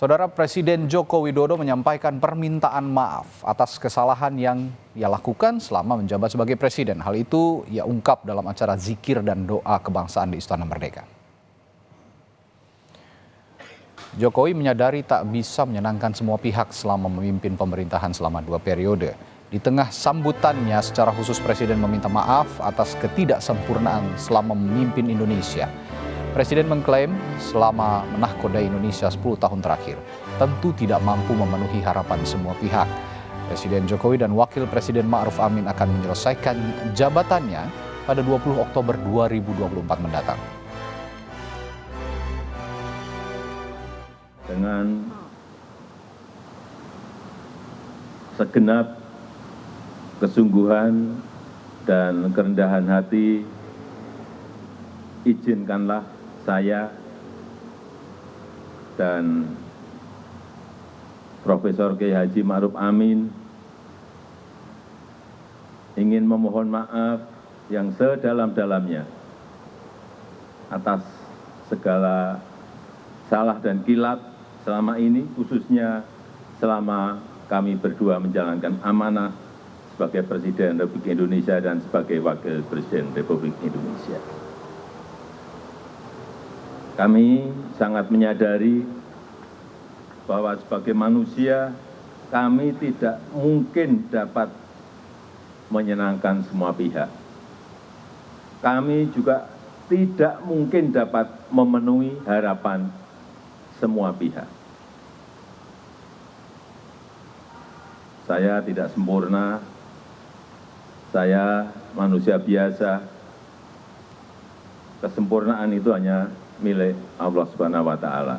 Saudara Presiden Joko Widodo menyampaikan permintaan maaf atas kesalahan yang ia lakukan selama menjabat sebagai presiden. Hal itu ia ungkap dalam acara zikir dan doa kebangsaan di Istana Merdeka. Jokowi menyadari tak bisa menyenangkan semua pihak selama memimpin pemerintahan selama 2 periode. Di tengah sambutannya secara khusus Presiden meminta maaf atas ketidaksempurnaan selama memimpin Indonesia. Presiden mengklaim selama menahkodai Indonesia 10 tahun terakhir, tentu tidak mampu memenuhi harapan semua pihak. Presiden Jokowi dan Wakil Presiden Ma'ruf Amin akan menyelesaikan jabatannya pada 20 Oktober 2024 mendatang. Dengan segenap kesungguhan dan kerendahan hati, izinkanlah saya dan Profesor Kiai Haji Ma'ruf Amin ingin memohon maaf yang sedalam-dalamnya atas segala salah dan kilap selama ini, khususnya selama kami berdua menjalankan amanah sebagai Presiden Republik Indonesia dan sebagai Wakil Presiden Republik Indonesia. Kami sangat menyadari bahwa sebagai manusia kami tidak mungkin dapat menyenangkan semua pihak. Kami juga tidak mungkin dapat memenuhi harapan semua pihak. Saya tidak sempurna, saya manusia biasa. Kesempurnaan itu hanya milik Allah Subhanahu wa Ta'ala.